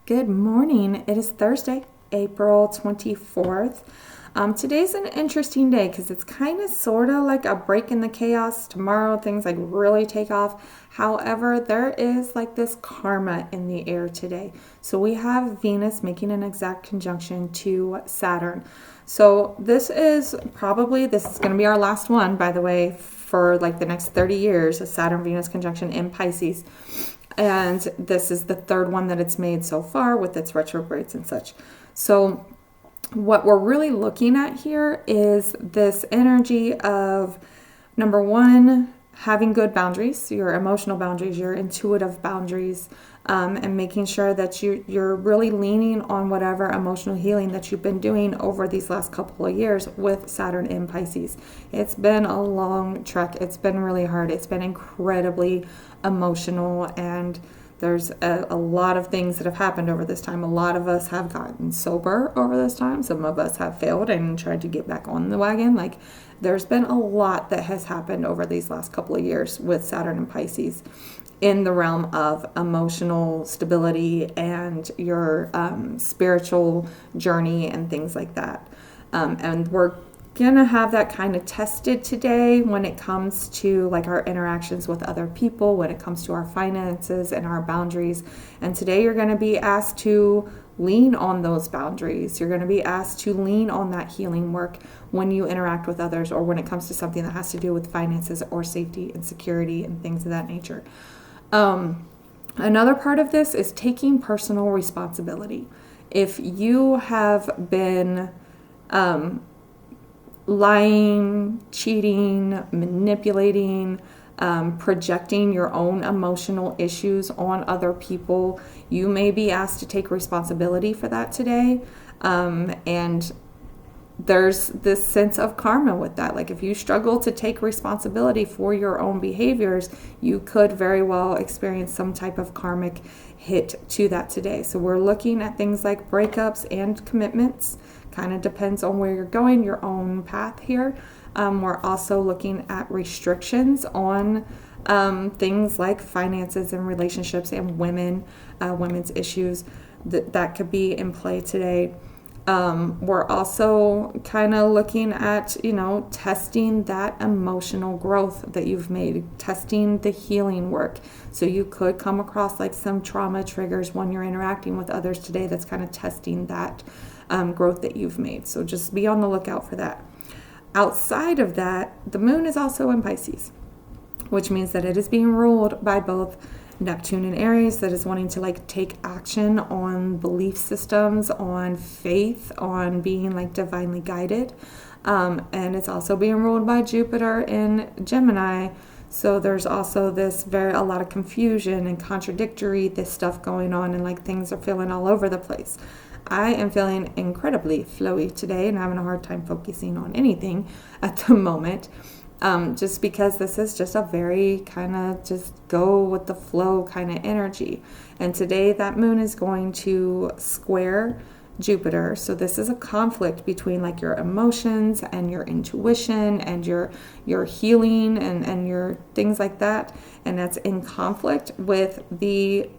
Good morning. It is Thursday, April 24th. Today's an interesting day because it's kind of sort of like a break in the chaos. Tomorrow things like really take off. However, there is like this karma in the air today. So we have Venus making an exact conjunction to Saturn. So this is going to be our last one, by the way, for like the next 30 years, a Saturn-Venus conjunction in Pisces. And this is the third one that it's made so far with its retrogrades and such. So what we're really looking at here is this energy of, number one, having good boundaries, your emotional boundaries, your intuitive boundaries, and making sure that you're really leaning on whatever emotional healing that you've been doing over these last couple of years with Saturn in Pisces. It's been a long trek. It's been really hard. It's been incredibly emotional, and there's a lot of things that have happened over this time. A lot of us have gotten sober over this time. Some of us have failed and tried to get back on the wagon. Like, there's been a lot that has happened over these last couple of years with Saturn and Pisces in the realm of emotional stability and your spiritual journey and things like that. And we're gonna have that kind of tested today when it comes to like our interactions with other people, when it comes to our finances and our boundaries. And today you're going to be asked to lean on those boundaries. You're going to be asked to lean on that healing work when you interact with others, or when it comes to something that has to do with finances or safety and security and things of that nature. Another part of this is taking personal responsibility. If you have been lying, cheating, manipulating, projecting your own emotional issues on other people, you may be asked to take responsibility for that today. And there's this sense of karma with that. Like, if you struggle to take responsibility for your own behaviors, you could very well experience some type of karmic hit to that today. So we're looking at things like breakups and commitments. Kind of depends on where you're going, your own path here. We're also looking at restrictions on things like finances and relationships and women's issues that could be in play today. We're also kind of looking at, testing that emotional growth that you've made, testing the healing work. So you could come across like some trauma triggers when you're interacting with others today that's kind of testing that growth that you've made. So just be on the lookout for that. Outside of that, the moon is also in Pisces, which means that it is being ruled by both Neptune and Aries, that is wanting to like take action on belief systems, on faith, on being like divinely guided. And it's also being ruled by Jupiter in Gemini. So there's also a lot of confusion and contradictory, this stuff going on, and like things are feeling all over the place. I am feeling incredibly flowy today and having a hard time focusing on anything at the moment. Just because this is just a very kind of just go with the flow kind of energy. And today that moon is going to square Jupiter. So this is a conflict between like your emotions and your intuition and your healing and your things like that. And that's in conflict with the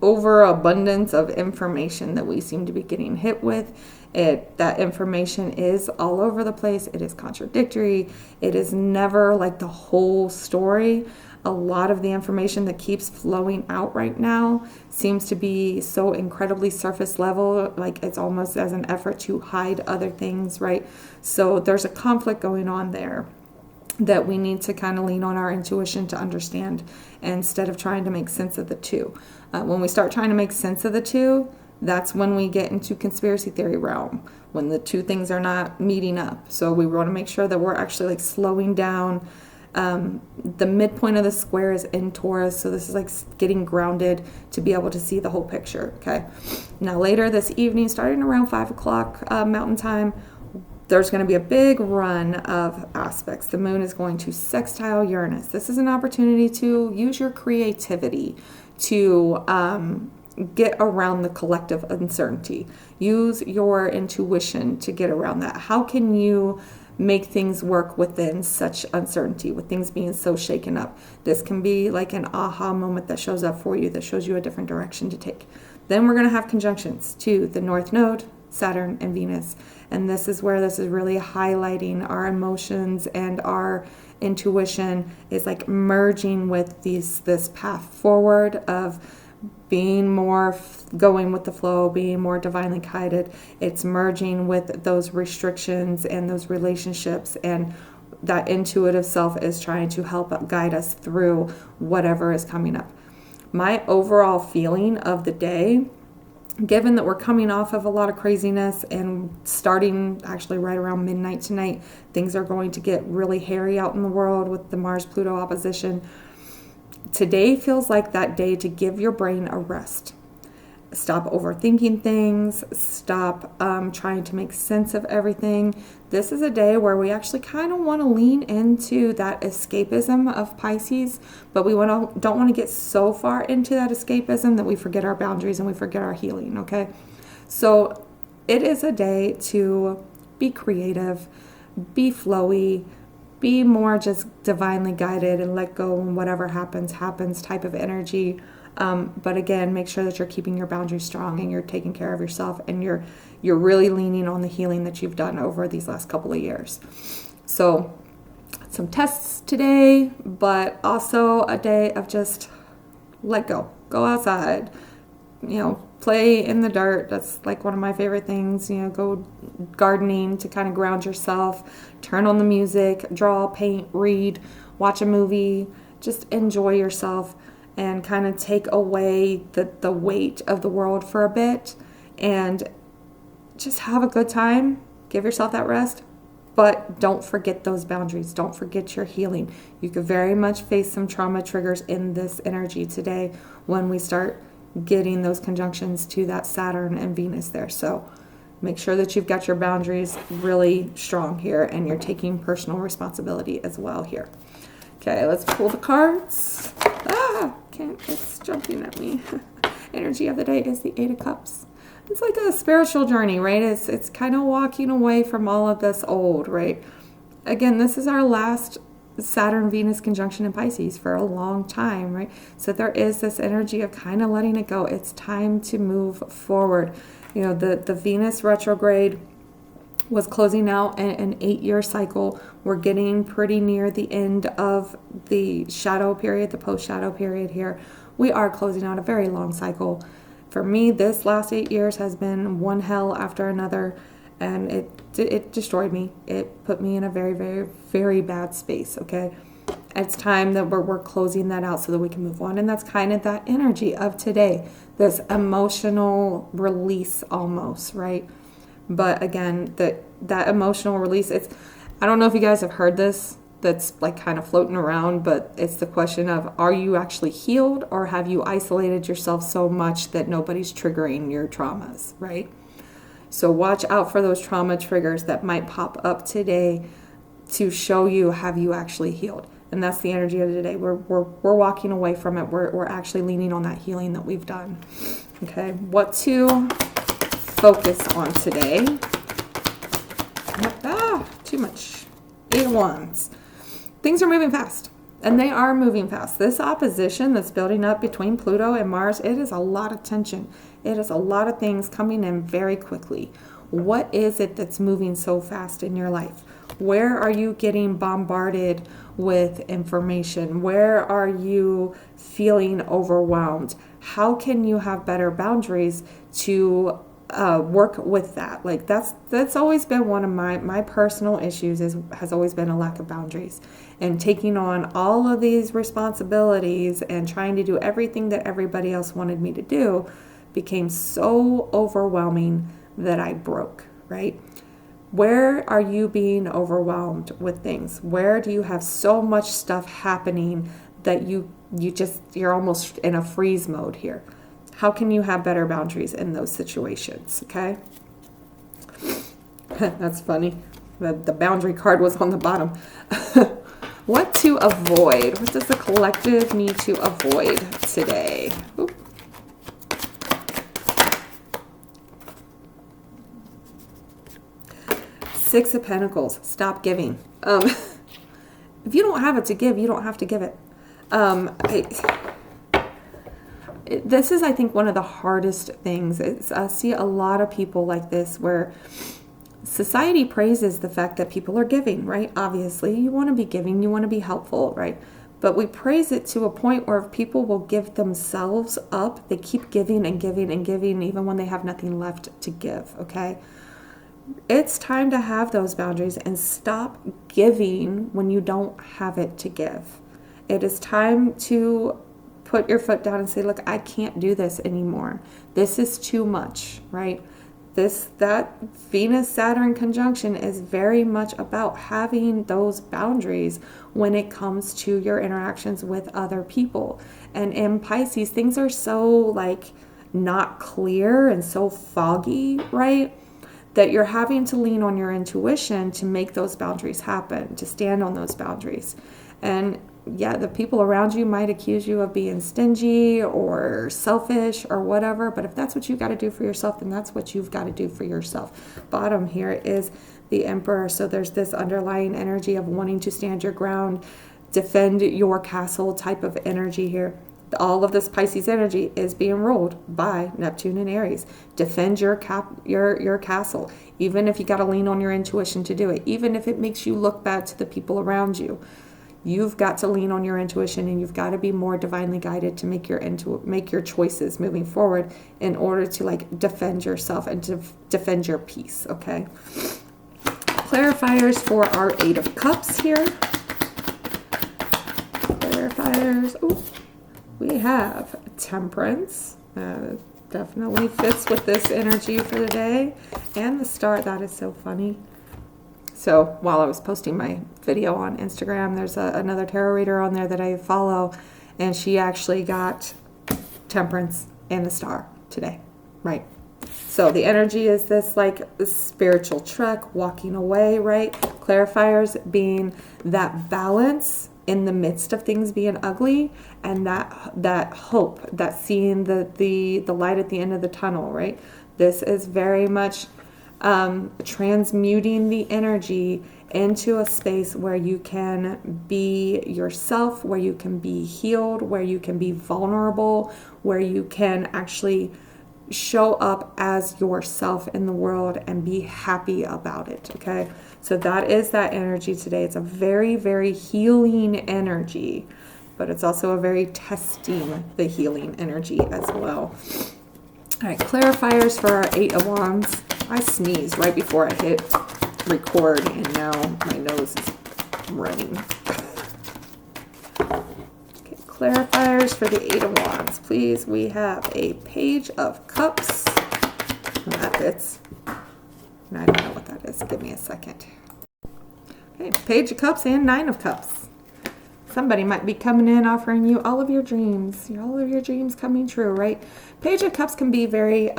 overabundance of information that we seem to be getting hit with. That information is all over the place. It is contradictory. It is never like the whole story. A lot of the information that keeps flowing out right now seems to be so incredibly surface level, like it's almost as an effort to hide other things, right? So there's a conflict going on there that we need to kind of lean on our intuition to understand instead of trying to make sense of the two. When we start trying to make sense of the two, that's when we get into conspiracy theory realm, when the two things are not meeting up. So we want to make sure that we're actually like slowing down. The midpoint of the square is in Taurus, so this is like getting grounded to be able to see the whole picture, okay? Now later this evening, starting around 5 o'clock Mountain Time, there's going to be a big run of aspects. The moon is going to sextile Uranus. This is an opportunity to use your creativity to get around the collective uncertainty. Use your intuition to get around that. How can you make things work within such uncertainty, with things being so shaken up. This can be like an aha moment that shows up for you, that shows you a different direction to take. Then we're going to have conjunctions to the North Node, Saturn, and Venus. And this is where this is really highlighting our emotions and our intuition is like merging with this path forward of being more going with the flow, being more divinely guided. It's merging with those restrictions and those relationships, and that intuitive self is trying to help guide us through whatever is coming up. My overall feeling of the day, given that we're coming off of a lot of craziness and starting actually right around midnight tonight, things are going to get really hairy out in the world with the Mars-Pluto opposition. Today feels like that day to give your brain a rest. Stop overthinking things. Stop trying to make sense of everything. This is a day where we actually kind of want to lean into that escapism of Pisces, but we don't want to get so far into that escapism that we forget our boundaries and we forget our healing, okay? So it is a day to be creative, be flowy, be more just divinely guided and let go, and whatever happens type of energy. But again, make sure that you're keeping your boundaries strong and you're taking care of yourself, and you're really leaning on the healing that you've done over these last couple of years. So some tests today, but also a day of just let go. Go outside, play in the dirt. That's like one of my favorite things. Go gardening to kind of ground yourself. Turn on the music, draw, paint, read, watch a movie. Just enjoy yourself and kind of take away the weight of the world for a bit and just have a good time. Give yourself that rest, but don't forget those boundaries. Don't forget your healing. You could very much face some trauma triggers in this energy today when we start getting those conjunctions to that Saturn and Venus there. So make sure that you've got your boundaries really strong here and you're taking personal responsibility as well here. Okay, let's pull the cards. It's jumping at me. Energy of the day is the Eight of Cups. It's like a spiritual journey, right? It's kind of walking away from all of this old, right? Again, this is our last Saturn-Venus conjunction in Pisces for a long time, right? So there is this energy of kind of letting it go. It's time to move forward. The Venus retrograde was closing out an 8-year cycle. We're getting pretty near the end of the shadow period, the post-shadow period here. We are closing out a very long cycle. For me, this last 8 years has been one hell after another, and it destroyed me. It put me in a very, very, very bad space, okay? It's time that we're closing that out so that we can move on, and that's kind of that energy of today, this emotional release almost, right? But again, that emotional release, I don't know if you guys have heard this, that's like kind of floating around, but it's the question of, are you actually healed, or have you isolated yourself so much that nobody's triggering your traumas, right? So watch out for those trauma triggers that might pop up today to show you, have you actually healed? And that's the energy of the day. We're walking away from it. We're actually leaning on that healing that we've done. Okay, what to focus on today? Too much. 8 of Wands. Things are moving fast, and they are moving fast. This opposition that's building up between Pluto and Mars, it is a lot of tension. It is a lot of things coming in very quickly. What is it that's moving so fast in your life? Where are you getting bombarded with information? Where are you feeling overwhelmed? How can you have better boundaries to work with that? Like that's always been one of my personal issues, has always been a lack of boundaries, and taking on all of these responsibilities and trying to do everything that everybody else wanted me to do became so overwhelming that I broke, right? Where are you being overwhelmed with things? Where do you have so much stuff happening that you're almost in a freeze mode here? How can you have better boundaries in those situations, okay? That's funny. The boundary card was on the bottom. What to avoid? What does the collective need to avoid today? Oop. Six of Pentacles, stop giving. If you don't have it to give, you don't have to give it. This is, I think, one of the hardest things. I see a lot of people like this where society praises the fact that people are giving, right? Obviously, you want to be giving, you want to be helpful, right? But we praise it to a point where if people will give themselves up, they keep giving and giving and giving, even when they have nothing left to give, okay? It's time to have those boundaries and stop giving when you don't have it to give. It is time to put your foot down and say, look, I can't do this anymore. This is too much, right? That Venus-Saturn conjunction is very much about having those boundaries when it comes to your interactions with other people. And in Pisces, things are so like not clear and so foggy, right? That you're having to lean on your intuition to make those boundaries happen, to stand on those boundaries. And yeah, the people around you might accuse you of being stingy or selfish or whatever, but if that's what you got to do for yourself, then that's what you've got to do for yourself. Bottom here is the Emperor, so there's this underlying energy of wanting to stand your ground, defend your castle type of energy here. All of this Pisces energy is being ruled by Neptune and Aries. Defend your castle, even if you got to lean on your intuition to do it, even if it makes you look bad to the people around you. You've got to lean on your intuition, and you've got to be more divinely guided to make your choices moving forward in order to like defend yourself and to defend your peace, okay? Clarifiers for our Eight of Cups here. Clarifiers. Ooh, we have Temperance. Definitely fits with this energy for the day. And the Star. That is so funny. So while I was posting my video on Instagram, there's another tarot reader on there that I follow, and she actually got Temperance and the Star today, right? So the energy is this like spiritual trek, walking away, right? Clarifiers being that balance in the midst of things being ugly, and that hope, that seeing the light at the end of the tunnel, right? This is very much transmuting the energy into a space where you can be yourself, where you can be healed, where you can be vulnerable, where you can actually show up as yourself in the world and be happy about it, okay? So that is that energy today. It's a very, very healing energy, but it's also a very testing the healing energy as well. All right, clarifiers for our Eight of Wands. I sneezed right before I hit record, and now my nose is running. Okay, clarifiers for the Eight of Wands, please. We have a Page of Cups. That fits. I don't know what that is. Give me a second. Okay, Page of Cups and Nine of Cups. Somebody might be coming in offering you all of your dreams coming true, right? Page of Cups can be very,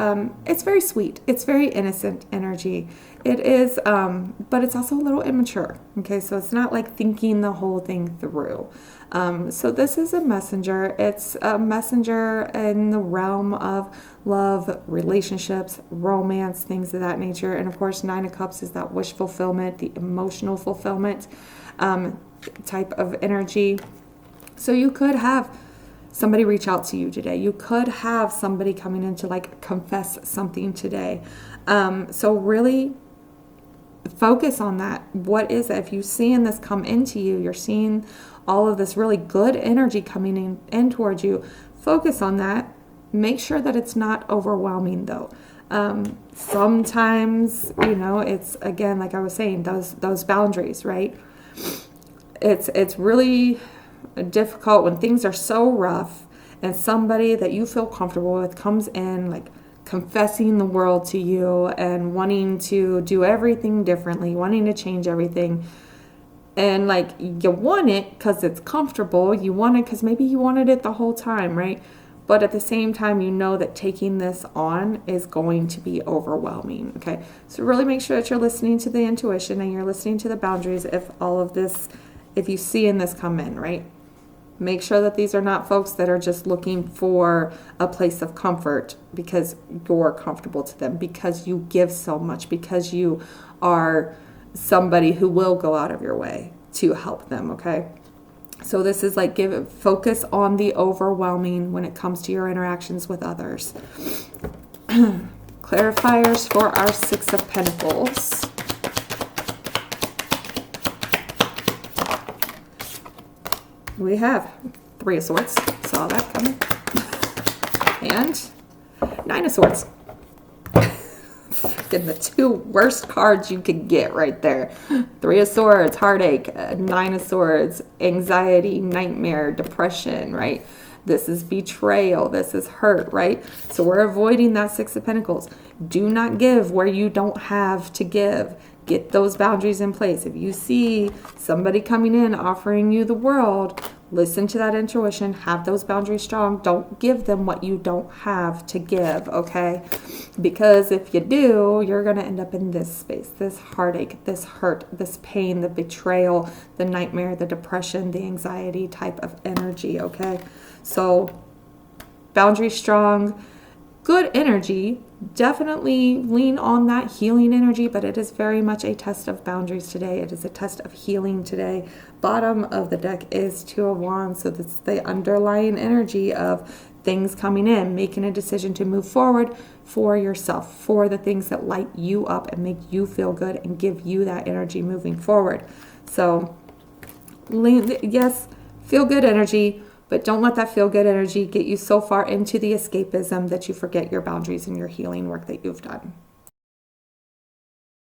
it's very sweet. It's very innocent energy. It is, but it's also a little immature, okay? So it's not like thinking the whole thing through. So this is a messenger. It's a messenger in the realm of love, relationships, romance, things of that nature. And of course, Nine of Cups is that wish fulfillment, the emotional fulfillment type of energy. So you could have somebody reach out to you today. You could have somebody coming in to like confess something today. So really focus on that. What is it? If you're seeing this come into you, you're seeing all of this really good energy coming in towards you, focus on that. Make sure that it's not overwhelming though. Sometimes, it's again, like I was saying, those boundaries, right? It's really difficult when things are so rough and somebody that you feel comfortable with comes in like confessing the world to you and wanting to do everything differently, wanting to change everything. And like you want it because it's comfortable. You want it because maybe you wanted it the whole time, right? But at the same time, you know that taking this on is going to be overwhelming, okay? So really make sure that you're listening to the intuition and you're listening to the boundaries if you see in this come in, right? Make sure that these are not folks that are just looking for a place of comfort because you're comfortable to them, because you give so much, because you are somebody who will go out of your way to help them, okay? So this is like focus on the overwhelming when it comes to your interactions with others. Clarifiers for our Six of Pentacles. We have Three of Swords. Saw that coming. And Nine of Swords. And the two worst cards you could get right there. Three of Swords, heartache. Nine of Swords, anxiety, nightmare, depression, right? This is betrayal. This is hurt, right? So we're avoiding that Six of Pentacles. Do not give where you don't have to give. Get those boundaries in place. If you see somebody coming in offering you the world, listen to that intuition. Have those boundaries strong. Don't give them what you don't have to give, okay? Because if you do, you're going to end up in this space, this heartache, this hurt, this pain, the betrayal, the nightmare, the depression, the anxiety type of energy, okay? So boundaries strong, good energy. Definitely lean on that healing energy, but it is very much a test of boundaries today. It is a test of healing today. Bottom of the deck is Two of Wands, so that's the underlying energy of things coming in, making a decision to move forward for yourself, for the things that light you up and make you feel good and give you that energy moving forward. So, yes, feel good energy, but don't let that feel-good energy get you so far into the escapism that you forget your boundaries and your healing work that you've done.